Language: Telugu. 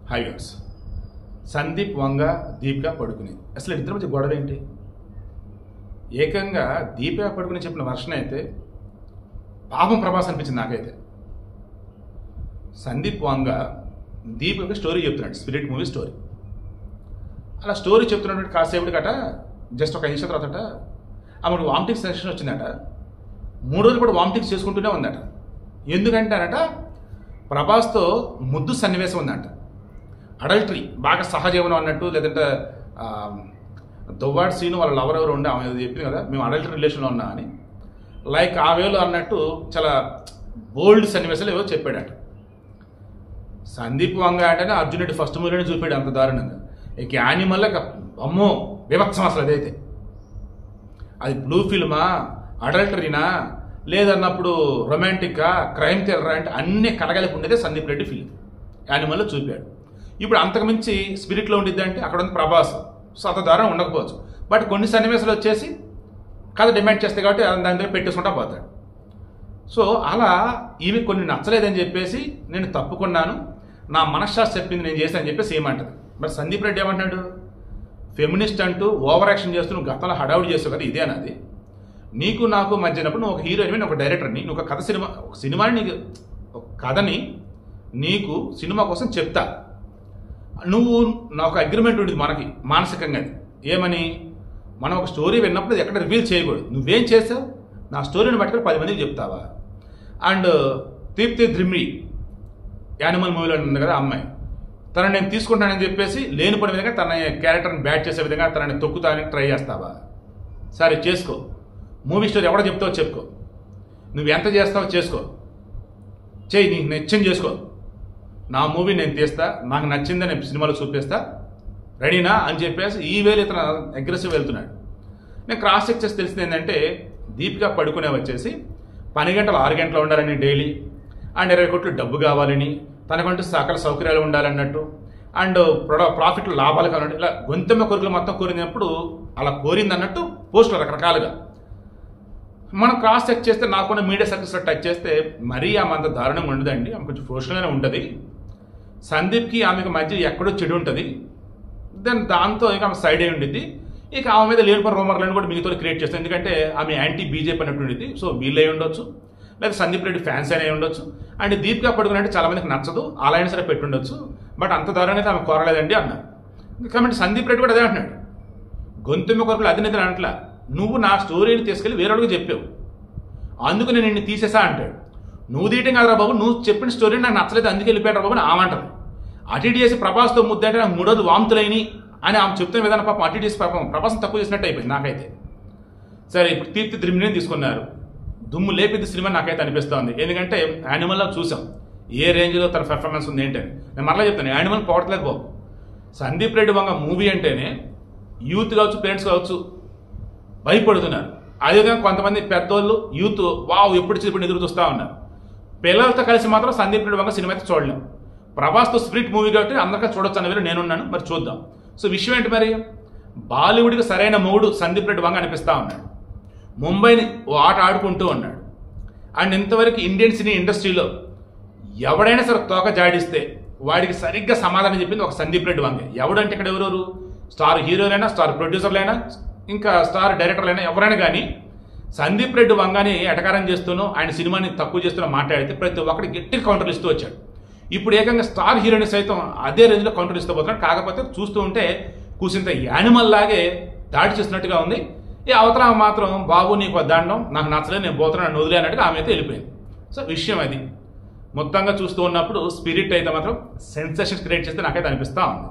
Hi girls. సందీప్ వంగ దీపికా పడుకుని అసలు ఇద్దరి మధ్య గొడవ ఏంటి? ఏకంగా దీపికా పడుకుని చెప్పిన వర్షన్ అయితే పాపం ప్రభాస్ అనిపించింది నాకైతే. సందీప్ వంగ దీపిక స్టోరీ చెప్తున్నాడు, స్పిరిట్ మూవీ స్టోరీ. అలా స్టోరీ చెప్తున్నటువంటి కాసేపటికట జస్ట్ ఒక 5 నిమిషాల తర్వాతట ఆమెకు వామిటింగ్ సెన్సేషన్ వచ్చిందట. 3 రోజులు కూడా వామిటింగ్స్ చేసుకుంటూనే ఉందట. ఎందుకంటే అనట ప్రభాస్తో ముద్దు సన్నివేశం ఉందంట. అడల్టరీ బాగా సహజీవనం అన్నట్టు, లేదంటే దువ్వాడు సీను వాళ్ళ లవర్ ఎవరు ఉండే ఆమె చెప్పింది కదా, మేము అడల్టరీ రిలేషన్లో ఉన్నా అని. లైక్ ఆ వేలో అన్నట్టు చాలా బోల్డ్ సన్నివేశాలు ఏవో చెప్పాడట. సందీప్ వంగ అంటేనే అర్జునుడి ఫస్ట్ మూవీలోనే చూపాడు అంత దారుణంగా. ఇక యానిమల్ అమ్మో వివక్షం అసలు. అదైతే అది బ్లూ ఫిల్మా, అడల్టరీనా, లేదన్నప్పుడు రొమాంటిక్గా, క్రైమ్ థ్రిల్లర్ అంటే అన్ని కలగలిపి ఉండేదే సందీప్ రెడ్డి ఫిల్మ్. యానిమల్లో చూపాడు. ఇప్పుడు అంతకుమించి స్పిరిట్లో ఉండిద్ది అంటే అక్కడ ఉంది ప్రభాస్. సో అంత దారుణం ఉండకపోవచ్చు, బట్ కొన్ని సన్నివేశాలు వచ్చేసి కథ డిమాండ్ చేస్తాయి కాబట్టి దాని దగ్గర పెట్టేసుకుంటా పోతాడు. సో అలా ఈమె కొన్ని నచ్చలేదని చెప్పేసి నేను తప్పుకున్నాను, నా మనశ్శాస్త్రం చెప్పింది నేను చేశాను అని చెప్పేసి ఏమంటది. మరి సందీప్ రెడ్డి ఏమంటున్నాడు? ఫెమినిస్ట్ అంటూ ఓవర్ యాక్షన్ చేస్తూ నువ్వు గతంలో హడావుడి చేస్తావు కదా, ఇదే అన్నది. నీకు నాకు మధ్యనప్పుడు నువ్వు ఒక హీరోయిన్, నేను ఒక డైరెక్టర్ని, నువ్వు ఒక సినిమాని నీకు ఒక కథని నీకు సినిమా కోసం చెప్తా. నువ్వు నాకు అగ్రిమెంట్ ఉండేది మనకి మానసికంగా. ఏమని? మనం ఒక స్టోరీ విన్నప్పుడు అది ఎక్కడ రివీల్ చేయకూడదు. నువ్వేం చేసావు? నా స్టోరీని పట్టుకొని 10 మందికి చెప్తావా? అండ్ దీప్తి ధ్రిమ్రి యానిమల్ మూవీలో ఉంది కదా అమ్మాయి, తనని నేను తీసుకుంటానని చెప్పేసి లేని పని విధంగా తన క్యారెక్టర్ని బ్యాట్ చేసే విధంగా తనని తొక్కుతానికి ట్రై చేస్తావా? సరే చేసుకో, మూవీ స్టోరీ ఎవడో చెప్తావో చెప్పుకో, నువ్వు ఎంత చేస్తావో చేసుకో, చేయి, నీకు నచ్చింది చేసుకో. నా మూవీ నేను తీస్తా, నాకు నచ్చిందని నేను సినిమాలో చూపిస్తా, రెడీనా అని చెప్పేసి ఈ వేలు ఇతను అగ్రెసివ్ వెళ్తున్నాడు. నేను క్రాస్ చెక్ చేసి తెలిసింది ఏంటంటే దీపికా పడుకునే వచ్చేసి 12 గంటలు 6 గంటలు ఉండాలని డైలీ, అండ్ 20 కోట్లు డబ్బు కావాలని, తనకంటూ సకల సౌకర్యాలు ఉండాలన్నట్టు, అండ్ ప్రాఫిట్లు లాభాలు కావాలంటే ఇలా గొంతెమ్మ కోరికలు మొత్తం కోరిందప్పుడు అలా కోరింది అన్నట్టు పోస్టులు రకరకాలుగా. మనం క్రాస్ చెక్ చేస్తే నాకున్న మీడియా సర్కిల్స్లో టచ్ చేస్తే మరీ ఆమె అంత దారుణంగా ఉండదండి, ఆమె కొంచెం ప్రొఫెషనల్గానే ఉంటుంది. సందీప్కి ఆమెకు మధ్య ఎక్కడో చెడు ఉంటుంది, దెన్ దాంతో ఇక ఆమె సైడ్ అయి ఉండిద్ది. ఇక ఆమె మీద లేనిపోయిన రూమర్లను కూడా మిగతా క్రియేట్ చేస్తాం, ఎందుకంటే ఆమె యాంటీ బీజేపీ అన్నట్టు ఉండిద్ది. సో వీళ్ళే ఉండొచ్చు, లేదా సందీప్ రెడ్డి ఫ్యాన్స్ అనే ఉండొచ్చు. అండ్ దీపికా పడుకుని అంటే చాలా మందికి నచ్చదు, అలా అయినా సరే పెట్టుండొచ్చు, బట్ అంత దారుణంగా అయితే ఆమె కోరలేదండి అన్నారు. కాబట్టి సందీప్ రెడ్డి కూడా అదే అంటున్నాడు, గొంతెమ్మ కొరకులు అధినేతలు అంటలా, నువ్వు నా స్టోరీని తీసుకెళ్ళి వేరొకరికి చెప్పావు, అందుకు నేను నిన్ను తీసేసా అంటాడు. నువ్వు తీయటం కాదురా బాబు, నువ్వు చెప్పిన స్టోరీ నాకు నచ్చలేదు అందుకే వెళ్ళిపోయాడు బాబు అని ఆమె అంటది. అటు ఇటు చేసి ప్రభాస్తో ముద్దంటే నాకు 3 రోజులు వాంతులైని అని ఆమె చెప్తున్న విధానం పాపం అటు ఇటు చేసి పాపం ప్రభాసం తక్కువ చేసినట్టు అయిపోయింది నాకైతే. సరే ఇప్పుడు దీప్తి ధ్రిమ్రిని తీసుకున్నారు, దుమ్ము లేపిద్ది సినిమా నాకైతే అనిపిస్తుంది. ఎందుకంటే యానిమల్లో చూసాం ఏ రేంజ్లో తన పెర్ఫార్మెన్స్ ఉంది ఏంటని. నేను మరలా చెప్తాను, యానిమల్ పోవట్లేదు బాబు. సందీప్ రెడ్డి వంగ మూవీ అంటేనే యూత్ కావచ్చు, పేరెంట్స్ కావచ్చు భయపడుతున్నారు. అదేవిధంగా కొంతమంది పెద్దోళ్ళు యూత్ వావ్ ఎప్పుడు చెప్పి ఎదురు చూస్తూ ఉన్నారు. పిల్లలతో కలిసి మాత్రం సందీప్ రెడ్డి వంగ సినిమా అయితే చూడలేం. ప్రభాస్తో స్పిరిట్ మూవీ కాబట్టి అందరికీ చూడొచ్చు అన్న వేరు నేనున్నాను. మరి చూద్దాం. సో విషయం ఏంటి మరి? బాలీవుడ్కి సరైన మొగుడు సందీప్ రెడ్డి వంగ అనిపిస్తూ ఉన్నాడు. ముంబైని ఓ ఆట ఆడుకుంటూ ఉన్నాడు. అండ్ ఇంతవరకు ఇండియన్ సినీ ఇండస్ట్రీలో ఎవడైనా సరే తోక జాడిస్తే వాడికి సరిగ్గా సమాధానం చెప్పింది ఒక సందీప్ రెడ్డి వంగే. ఎవడంటే ఇక్కడ ఎవరెవరు స్టార్ హీరోలైనా, స్టార్ ప్రొడ్యూసర్లైనా, ఇంకా స్టార్ డైరెక్టర్లైనా ఎవరైనా కానీ సందీప్ రెడ్డి వంగాని ఎటకారం చేస్తూనో ఆయన సినిమాని తక్కువ చేస్తూనో మాట్లాడితే ప్రతి ఒక్కరికి గట్టి కౌంటర్లు ఇస్తూ వచ్చాడు. ఇప్పుడు ఏకంగా స్టార్ హీరోని సైతం అదే రేంజ్లో కౌంటర్ ఇస్తూ పోతున్నాడు. కాకపోతే చూస్తూ ఉంటే కూసింత యానిమల్ లాగే దాడి చేస్తున్నట్టుగా ఉంది. ఈ అవతల మాత్రం బాబు నీకు దండం, నాకు నచ్చలేదు, నేను పోతున్నాను వదిలే అన్నట్టుగా ఆమె అయితే వెళ్ళిపోయింది. సో విషయం అది మొత్తంగా చూస్తూ ఉన్నప్పుడు స్పిరిట్ అయితే మాత్రం సెన్సేషన్ క్రియేట్ చేస్తే నాకైతే అనిపిస్తూ ఉంది.